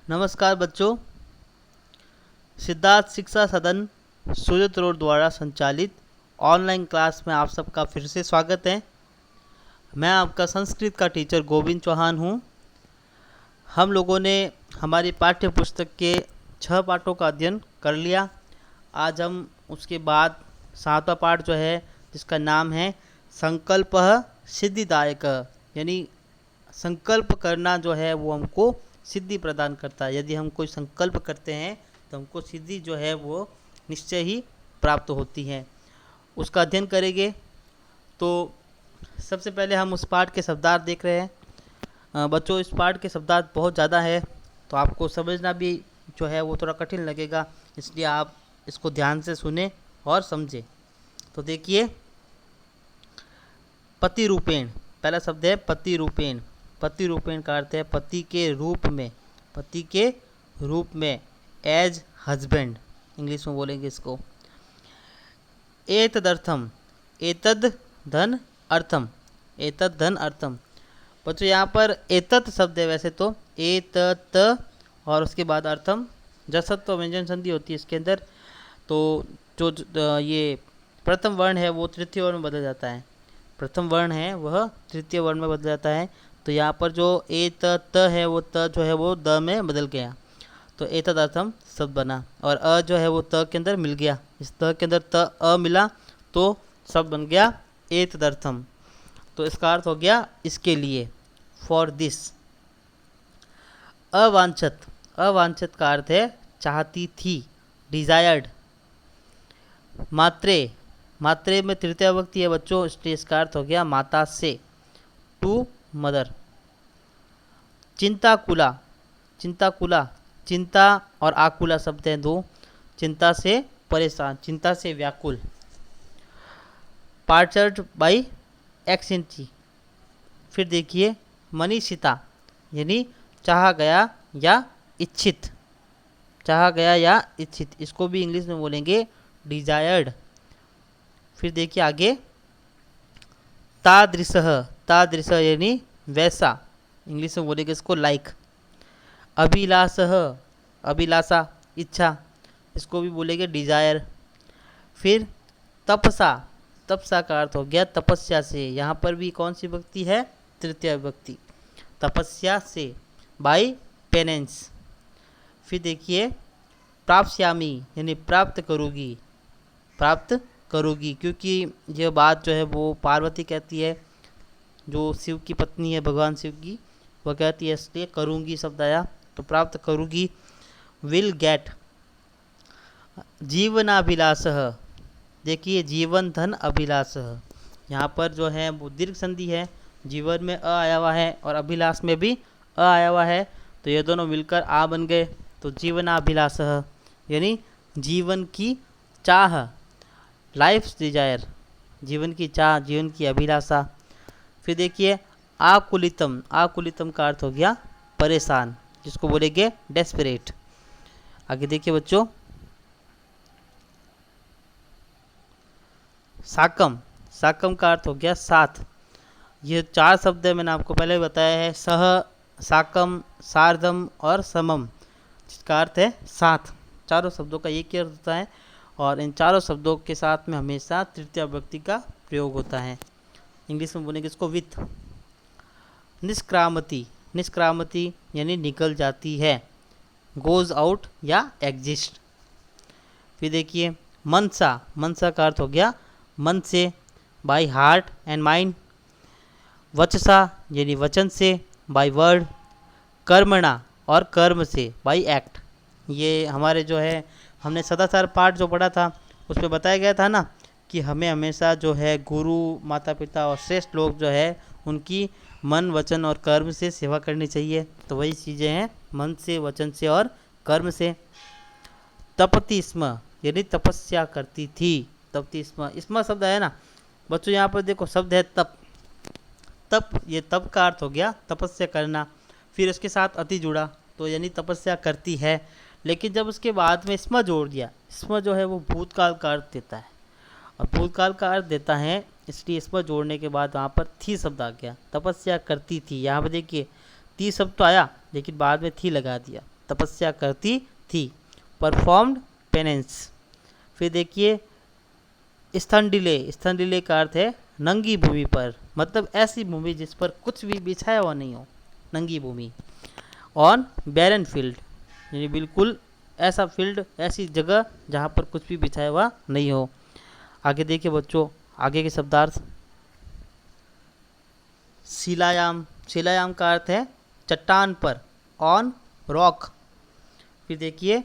नमस्कार बच्चों। सिद्धार्थ शिक्षा सदन सूरत रोड द्वारा संचालित ऑनलाइन क्लास में आप सबका फिर से स्वागत है। मैं आपका संस्कृत का टीचर गोविंद चौहान हूँ। हम लोगों ने हमारी पाठ्य पुस्तक के 6 पाठों का अध्ययन कर लिया। आज हम उसके बाद 7वां पाठ जो है, जिसका नाम है संकल्पः सिद्धिदायक, यानी संकल्प करना जो है वो हमको सिद्धि प्रदान करता है। यदि हम कोई संकल्प करते हैं तो हमको सिद्धि जो है वो निश्चय ही प्राप्त होती है। उसका अध्ययन करेंगे। तो सबसे पहले हम उस पाठ के शब्दार्थ देख रहे हैं। बच्चों, इस पाठ के शब्दार्थ बहुत ज़्यादा है, तो आपको समझना भी जो है वो थोड़ा कठिन लगेगा, इसलिए आप इसको ध्यान से सुने और समझें। तो देखिए, पति रूपेण, पहला शब्द है पति रूपेण। पति रूपेण का अर्थ है पति के रूप में, पति के रूप में, एज हस्बैंड इंग्लिश में बोलेंगे इसको। एतदर्थम, एतद धन अर्थम, एतद धन अर्थम। बच्चों, यहाँ पर एतत् शब्द है, वैसे तो एतत् और उसके बाद अर्थम, जसत्व व्यंजन संधि होती है इसके अंदर। तो जो ये प्रथम वर्ण है वो तृतीय वर्ण में बदल जाता है, प्रथम वर्ण है वह तृतीय वर्ण में बदल जाता है। तो यहाँ पर जो ए त है वो त जो है वो द में बदल गया, तो ए तदर्थम शब्द बना। और अ जो है वो त के अंदर मिल गया, इस त के अंदर त अ मिला तो शब्द बन गया ए तदर्थम। तो इसका अर्थ हो गया इसके लिए, फॉर दिस। अवांछित, अवांछित का अर्थ है चाहती थी, डिजायर्ड। मात्रे, मात्रे में तृतीय विभक्ति है बच्चों, इसलिए इसका अर्थ हो गया माता से, टू मदर। चिंताकुला, चिंताकुला, चिंता और आकुला शब्द हैं दो। चिंता से परेशान, चिंता से व्याकुल। पार्चर्ड बाई एक्सेंटी। फिर देखिए मनीषिता, यानी चाहा गया या इच्छित, चाहा गया या इच्छित, इसको भी इंग्लिश में बोलेंगे डिजायर्ड। फिर देखिए आगे, तादृशः, तादृशः यानी वैसा, इंग्लिश में बोलेंगे इसको लाइक। अभिलाषः, अभिलाषा इच्छा, इसको भी बोलेंगे डिजायर। फिर तपसा, तपसा का अर्थ हो गया तपस्या से, यहाँ पर भी कौन सी विभक्ति है, तृतीय विभक्ति, तपस्या से, बाय पेनेंस। फिर देखिए प्राप्स्यामि यानी प्राप्त करूँगी, प्राप्त करूँगी, क्योंकि यह बात जो है वो पार्वती कहती है, जो शिव की पत्नी है भगवान शिव की, वह कहती है, इसलिए करूँगी शब्द आया, तो प्राप्त करूँगी। Will get. जीवनाभिलाषः, देखिए जीवन धन अभिलाषः, यहाँ पर जो है वो दीर्घ संधि है, जीवन में अ आया हुआ है और अभिलाष में भी अ आया हुआ है, तो ये दोनों मिलकर आ बन गए, तो जीवनाभिलाषः यानी जीवन की चाह, लाइफ डिजायर, जीवन की चाह, जीवन की अभिलाषा। फिर देखिए आकुलितम, आकुलितम का अर्थ हो गया परेशान, जिसको बोलेंगे डेस्परेट। आगे देखिए बच्चों, साकम, साकम का अर्थ हो गया साथ। ये 4 शब्द है, मैंने आपको पहले बताया है, सह, साकम, सार्धम और समम, जिसका अर्थ है साथ। चारों शब्दों का एक ही अर्थ होता है, और इन चारों शब्दों के साथ में हमेशा तृतीय विभक्ति का प्रयोग होता है। इंग्लिश में बोलेंगे इसको विथ। निष्क्रामति, निष्क्रामति यानी निकल जाती है, गोज आउट या एग्जिस्ट। फिर देखिए मनसा, मनसा का अर्थ हो गया मन से, बाय हार्ट एंड माइंड। वचसा यानी वचन से, बाय वर्ड। कर्मणा और कर्म से, बाय एक्ट। ये हमारे जो है, हमने सदाचार पाठ जो पढ़ा था उसमें बताया गया था ना कि हमें हमेशा जो है गुरु, माता पिता और श्रेष्ठ लोग जो है उनकी मन, वचन और कर्म से सेवा करनी चाहिए। तो वही चीज़ें हैं, मन से, वचन से और कर्म से। तपति स्म यानी तपस्या करती थी, तपति स्म, स्म शब्द है ना बच्चों, यहाँ पर देखो शब्द है तप, तप, ये तप का अर्थ हो गया तपस्या करना। फिर उसके साथ अति जुड़ा, तो यानी तपस्या करती है, लेकिन जब उसके बाद में स्म जोड़ दिया, स्म जो है वो भूतकाल का अर्थ देता है, और भूतकाल का अर्थ देता है, इसलिए स्म जोड़ने के बाद वहाँ पर थी शब्द आ गया, तपस्या करती थी। यहाँ पर देखिए ती शब्द तो आया, लेकिन बाद में थी लगा दिया, तपस्या करती थी, परफॉर्म्ड पेनेंस। फिर देखिए स्थंडिले, स्थंडिले का अर्थ है नंगी भूमि पर, मतलब ऐसी भूमि जिस पर कुछ भी बिछाया हुआ नहीं हो, नंगी भूमि। ऑन बैरन फील्ड, यानी बिल्कुल ऐसा फील्ड, ऐसी जगह जहाँ पर कुछ भी बिछाया हुआ नहीं हो। आगे देखिए बच्चों, आगे के शब्दार्थ। शिलायाम, शिलायाम का अर्थ है चट्टान पर, ऑन रॉक। फिर देखिए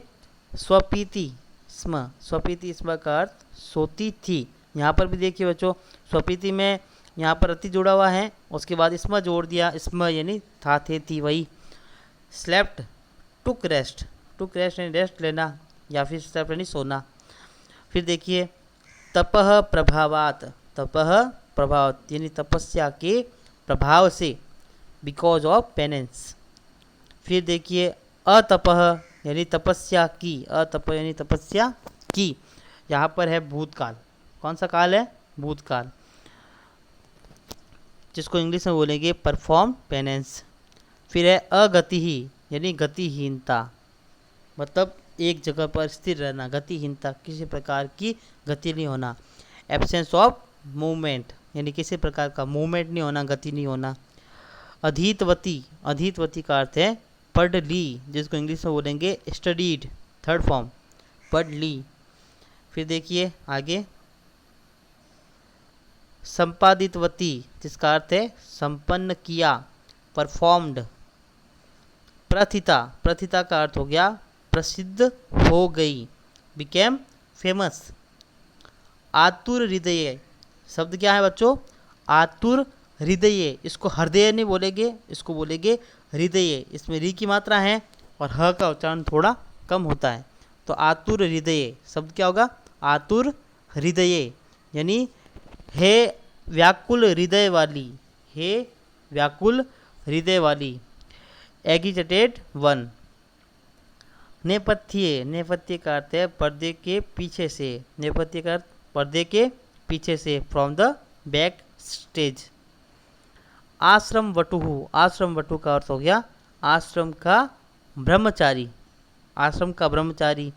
स्वपीति स्म, स्वपीति स्म का अर्थ सोती थी। यहाँ पर भी देखिए बच्चों, स्वपीति में यहाँ पर अति जुड़ा हुआ है, उसके बाद स्म जोड़ दिया, स्म यानी था, थे, थी, वही। स्लेप्ट, टुक रेस्ट, टुक रेस्ट यानी रेस्ट लेना, या फिर स्लेप्ट यानी सोना। फिर देखिए तपह प्रभावात, तपह प्रभाव यानी तपस्या के प्रभाव से, बिकॉज ऑफ पेनेंस। फिर देखिए अतपह यानी तपस्या की, अतप यानी तपस्या की, यहाँ पर है भूतकाल। कौन सा काल है? भूतकाल, जिसको इंग्लिश में बोलेंगे परफॉर्म पेनेंस। फिर है अगति ही यानी गतिहीनता, मतलब एक जगह पर स्थिर रहना, गतिहीनता, किसी प्रकार की गति नहीं होना। एब्सेंस ऑफ मूवमेंट यानी किसी प्रकार का मूवमेंट नहीं होना, गति नहीं होना। अधीतवती, अधीतवती का अर्थ है पढ़ ली, जिसको इंग्लिश में बोलेंगे स्टडीड, थर्ड फॉर्म, पढ़ ली। फिर देखिए आगे संपादितवती, जिसका अर्थ है संपन्न किया, परफॉर्म्ड। प्रथिता, प्रथिता का अर्थ हो गया प्रसिद्ध हो गई, बिकेम फेमस। आतुर हृदय, शब्द क्या है बच्चों? आतुर हृदय, इसको हृदय नहीं बोलेंगे, इसको बोलेंगे हृदय। इसमें री की मात्रा है और ह का उच्चारण थोड़ा कम होता है, तो आतुर हृदय शब्द क्या होगा? आतुर हृदय यानी हे व्याकुल हृदय वाली, हे व्याकुल हृदय वाली। एगिटेटेड वन। नेपथ्य, नेपथ्य का अर्थ है पर्दे के पीछे से, नेपथ्य का अर्थ पर्दे के पीछे से, फ्रॉम द बैक स्टेज। आश्रम वटुहु, आश्रम वटु का अर्थ हो गया आश्रम का ब्रह्मचारी, आश्रम का ब्रह्मचारी।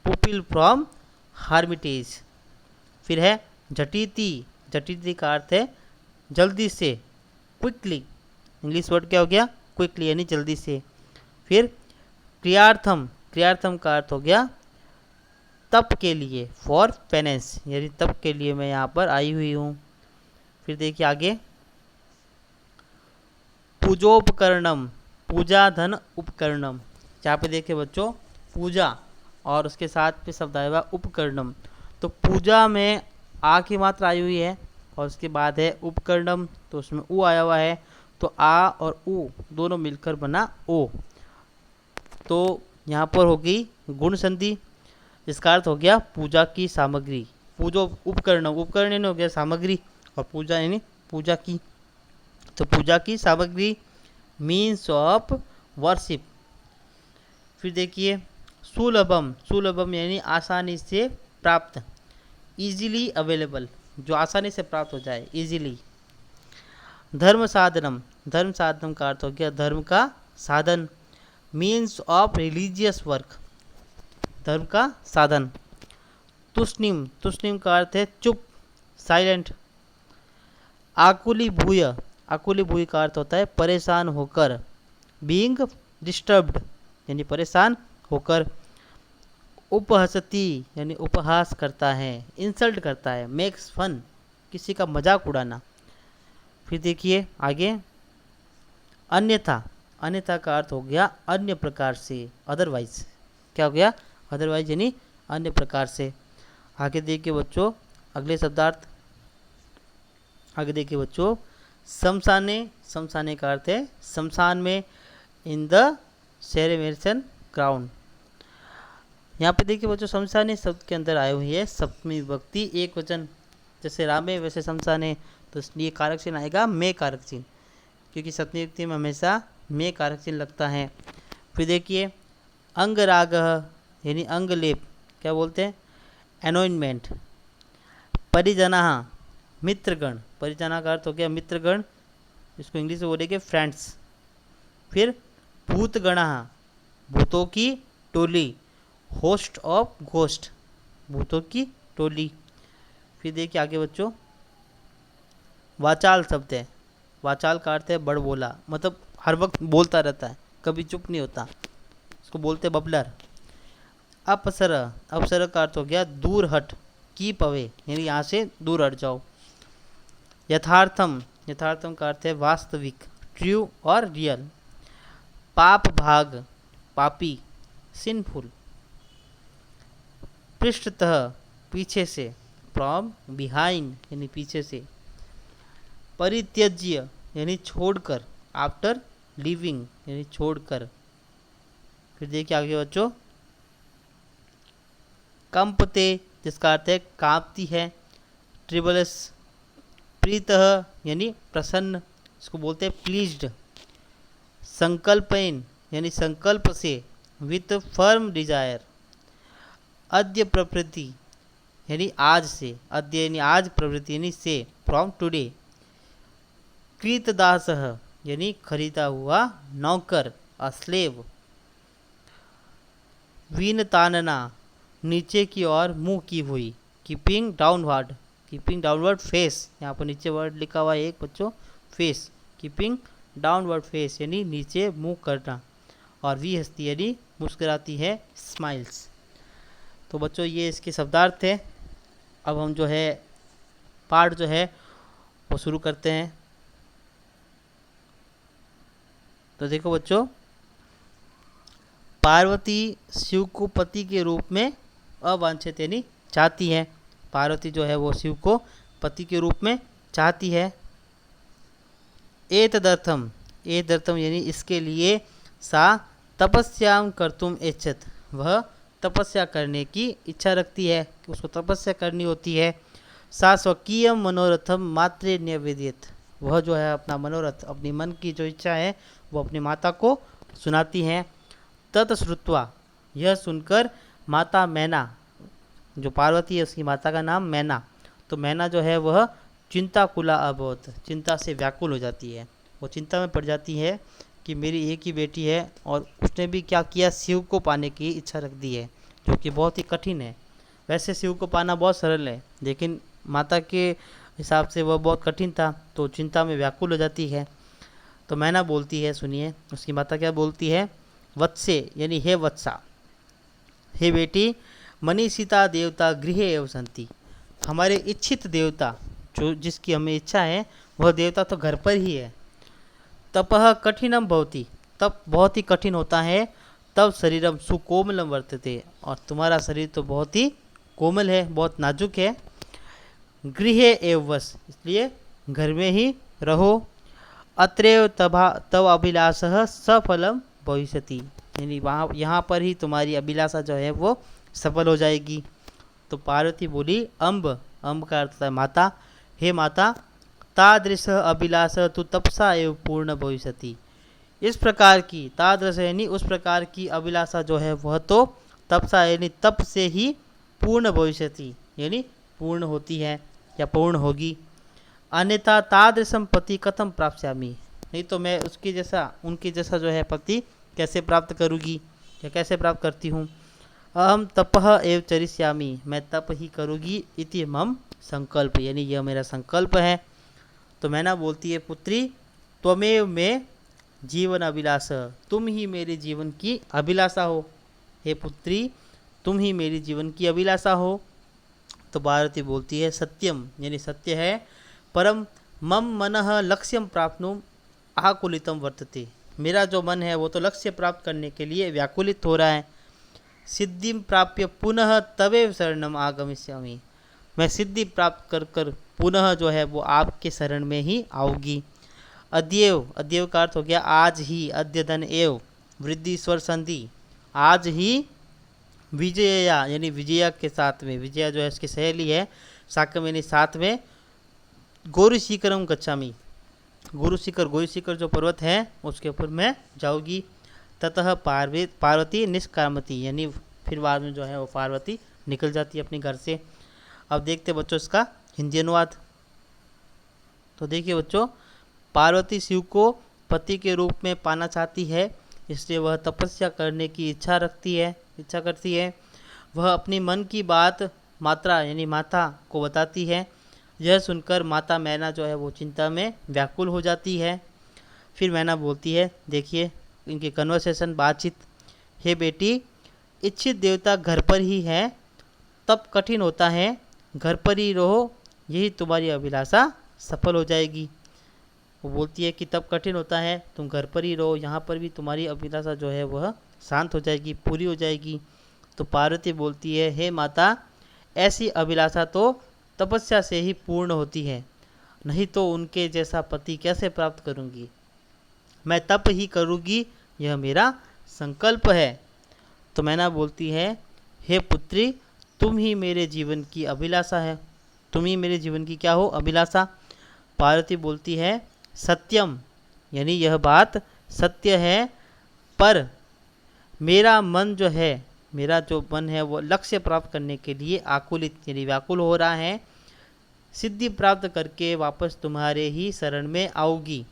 Pupil from hermitage. फिर है झटिति, झटिति का अर्थ है जल्दी से, क्विकली, इंग्लिश वर्ड क्या हो गया? क्विकली यानी जल्दी से। फिर क्रियार्थम, क्रियार्थम का अर्थ हो गया तप के लिए, फॉर पेनेंस, यानी तप के लिए मैं यहाँ पर आई हुई हूँ। फिर देखिए आगे पूजोपकरणम, पूजा धन उपकरणम। यहाँ पे देखिए बच्चों पूजा और उसके साथ पे शब्द आया हुआ उपकरणम, तो पूजा में आ की मात्रा आई हुई है और उसके बाद है उपकरणम, तो उसमें ऊ आया हुआ है, तो आ और ऊ दोनों मिलकर बना ओ, तो यहाँ पर होगी गुण संधि, इसका अर्थ हो गया पूजा की सामग्री। पूजो उपकरण, उपकरण यानी हो गया सामग्री और पूजा यानी पूजा की, तो पूजा की सामग्री, मीन्स ऑफ वर्शिप। फिर देखिए सुलभम, सुलभम यानी आसानी से प्राप्त, इजीली अवेलेबल, जो आसानी से प्राप्त हो जाए, इजीली। धर्म साधनम, धर्म साधनम का अर्थ हो गया धर्म का साधन, मीन्स ऑफ रिलीजियस वर्क, धर्म का साधन। तुष्णिम, तुष्णिम का अर्थ है चुप, साइलेंट। आकुली भूय, आकुली भूय का अर्थ होता है परेशान होकर, बीइंग डिस्टर्ब्ड यानी परेशान होकर। उपहसती यानी उपहास करता है, इंसल्ट करता है, मेक्स फन, किसी का मजाक उड़ाना। फिर देखिए आगे अन्यथा, अन्यथा का अर्थ हो गया अन्य प्रकार से, अदरवाइज, क्या हो गया? अदरवाइज यानी अन्य प्रकार से। आगे देखिए बच्चों अगले शब्दार्थ, आगे देखिए बच्चों शमशाने, शमशाने का अर्थ है शमशान में, इन द सेरेमोनियल ग्राउंड। यहाँ पे देखिए बच्चों शमशाने शब्द के अंदर आए हुई है सप्तमी विभक्ति एक वचन, जैसे रामे वैसे शमशाने, तो इसलिए कारक चिन्ह आएगा में कारक चिन्ह, क्योंकि सप्तमी विभक्ति में हमेशा में कारक चिन्ह लगता है। फिर देखिए अंगराग यानी अंगलेप, क्या बोलते हैं? एनोइनमेंट। परिजना, मित्रगण, परिजना का अर्थ हो गया मित्रगण, इसको इंग्लिश में बोलेंगे फ्रेंड्स। फिर भूतगण, भूतों की टोली, होस्ट ऑफ घोस्ट, भूतों की टोली। फिर देखिए आगे बच्चों, वाचाल शब्द है, वाचाल का अर्थ है बड़बोला, मतलब हर वक्त बोलता रहता है, कभी चुप नहीं होता, इसको बोलते बबलर। अपसर, अपसर का अर्थ हो गया दूर हट, कीप अवे, यानी यहाँ से दूर हट जाओ। यथार्थम, यथार्थम का अर्थ है वास्तविक, ट्रू और रियल। पाप भाग, पापी, सिंफुल। पृष्ठतः, पीछे से, फ्रॉम बिहाइंड यानी पीछे से। परित्यज्य यानी छोड़कर, आफ्टर लिविंग यानी छोड़कर। फिर देखिए आगे बच्चों, कंपते जिसका अर्थ है कांपती है। ट्रिबलस, प्रीतः यानी प्रसन्न, इसको बोलते हैं प्लीज्ड। संकल्पेन यानी संकल्प से, विथ फर्म डिजायर। अद्य प्रवृत्ति यानी आज से, अद्य यानी आज, प्रवृत्ति यानी से, फ्रॉम टुडे। कृतदासः यानी खरीदा हुआ नौकर, अस्लेव। वीनतानना नीचे की ओर मुंह की हुई। Keeping downward, keeping downward face, यहाँ पर नीचे वर्ड लिखा हुआ है एक बच्चों, फेस, कीपिंग डाउनवर्ड फेस यानी नीचे मुंह करना। और वी हंसती यानी मुस्कुराती है, स्माइल्स। तो बच्चों ये इसके शब्दार्थ थे। अब हम जो है पाठ जो है वो शुरू करते हैं। तो देखो बच्चों, पार्वती शिव को पति के रूप में अवांछित यानी चाहती है। पार्वती जो है वो शिव को पति के रूप में चाहती है। एतदर्थम, एतदर्थम यानी इसके लिए, सा तपस्याम कर्तुम इच्छत, वह तपस्या करने की इच्छा रखती है, उसको तपस्या करनी होती है। सा स्वकीय मनोरथम मात्रे न्यवेदित, वह जो है अपना मनोरथ, अपनी मन की जो इच्छा है वो अपनी माता को सुनाती हैं। तत्श्रुत्वा, यह सुनकर माता मैना, जो पार्वती है उसकी माता का नाम मैना, तो मैना जो है वह चिंताकुला अभवत, चिंता से व्याकुल हो जाती है, वो चिंता में पड़ जाती है कि मेरी एक ही बेटी है और उसने भी क्या किया, शिव को पाने की इच्छा रख दी है, जो कि बहुत ही कठिन है। वैसे शिव को पाना बहुत सरल है, लेकिन माता के हिसाब से वह बहुत कठिन था, तो चिंता में व्याकुल हो जाती है। तो मैना बोलती है, सुनिए उसकी माता क्या बोलती है, वत्से यानी हे वत्सा, हे बेटी, मनीषिता देवता गृहे एव संति, हमारे इच्छित देवता, जो जिसकी हमें इच्छा है वह देवता तो घर पर ही है। तपह कठिनम भवति, तप बहुत ही कठिन होता है। तब शरीरम सुकोमलम वर्तते, और तुम्हारा शरीर तो बहुत ही कोमल है, बहुत नाजुक है। गृहे एव वस, इसलिए घर में ही रहो। अत्रैव तव अभिलाषः सफलम भविष्यति, यानी वहाँ यहाँ पर ही तुम्हारी अभिलाषा जो है वो सफल हो जाएगी। तो पार्वती बोली, अम्ब, अम्ब का अर्थ है माता, हे माता, तादृश अभिलाष तु तपसा एवं पूर्ण भविष्यति, इस प्रकार की, तादृश यानी उस प्रकार की अभिलाषा जो है वह तो तपसा यानी तप से ही पूर्ण भविष्यति यानी पूर्ण होती है या पूर्ण होगी। अन्यथा तादृशम पति कथम प्राप्स्यामि, नहीं तो मैं उसके जैसा, उनके जैसा जो है पति कैसे प्राप्त करूँगी या कैसे प्राप्त करती हूँ। अहम तपह एव चरिष्यामि, मैं तप ही करूँगी, इति मम संकल्प, यानी यह मेरा संकल्प है। तो मैना बोलती है, पुत्री त्वमेव में जीवन अभिलाष, तुम ही मेरे जीवन की अभिलाषा हो, हे पुत्री तुम ही मेरी जीवन की अभिलाषा हो। तो पार्वती बोलती है, सत्यम यानी सत्य है। परम मम मनः लक्ष्यम प्राप्नुम आकुलितम वर्तते, मेरा जो मन है वो तो लक्ष्य प्राप्त करने के लिए व्याकुलित हो रहा है। सिद्धिम प्राप्य पुनः तवेव शरणम आगमिष्यामि, मैं सिद्धि प्राप्त कर कर पुनः जो है वो आपके शरण में ही आऊँगी। अद्येव, अद्येव का अर्थ हो गया आज ही, अद्यतन एव वृद्धि स्वर संधि, आज ही। विजया यानी विजया के साथ में, विजया जो है उसकी सहेली है, साकम यानी साथ में। गौरी शिखरम गच्छामि, गुरु शिखर, गोरी शिखर जो पर्वत है उसके ऊपर मैं जाऊँगी। ततः पार्वती निष्कामती, यानी फिर बाद में जो है वो पार्वती निकल जाती है अपने घर से। अब देखते बच्चों इसका हिंदी अनुवाद। तो देखिए बच्चों, पार्वती शिव को पति के रूप में पाना चाहती है, इसलिए वह तपस्या करने की इच्छा करती है। वह अपनी मन की बात मात्रा यानी माता को बताती है। यह सुनकर माता मैना जो है वो चिंता में व्याकुल हो जाती है। फिर मैना बोलती है, देखिए इनकी कन्वर्सेशन बातचीत, हे बेटी, इच्छित देवता घर पर ही है, तब कठिन होता है, घर पर ही रहो, यही तुम्हारी अभिलाषा सफल हो जाएगी। वो बोलती है कि तब कठिन होता है, तुम घर पर ही रहो, यहाँ पर भी तुम्हारी अभिलाषा जो है वह शांत हो जाएगी, पूरी हो जाएगी। तो पार्वती बोलती है, हे माता, ऐसी अभिलाषा तो तपस्या से ही पूर्ण होती है, नहीं तो उनके जैसा पति कैसे प्राप्त करूँगी। मैं तप ही करूँगी, यह मेरा संकल्प है। तो मैना बोलती है, हे पुत्री, तुम ही मेरे जीवन की अभिलाषा है। तुम ही मेरे जीवन की क्या हो? अभिलाषा। पार्वती बोलती है, सत्यम, यानी यह बात सत्य है, पर मेरा मन जो है, मेरा जो मन है वो लक्ष्य प्राप्त करने के लिए आकुलित यानी व्याकुल हो रहा है। सिद्धि प्राप्त करके वापस तुम्हारे ही शरण में आऊँगी।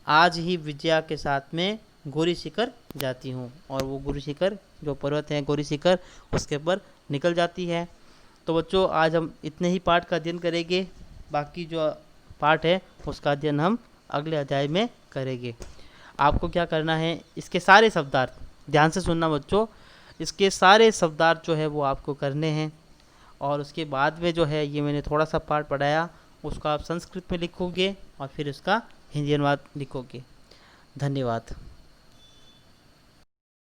आज ही विजया के साथ में गौरी शिखर जाती हूँ। और वो गौरी शिखर जो पर्वत है, गौरी शिखर, उसके ऊपर निकल जाती है। तो बच्चों, आज हम इतने ही पाठ का अध्ययन करेंगे। बाकी जो पाठ है उसका अध्ययन हम अगले अध्याय में करेंगे। आपको क्या करना है, इसके सारे शब्दार्थ ध्यान से सुनना बच्चों, इसके सारे शब्दार्थ जो है वो आपको करने हैं। और उसके बाद में जो है, ये मैंने थोड़ा सा पाठ पढ़ाया, उसको आप संस्कृत में लिखोगे और फिर उसका हिंदी अनुवाद लिखोगे। धन्यवाद।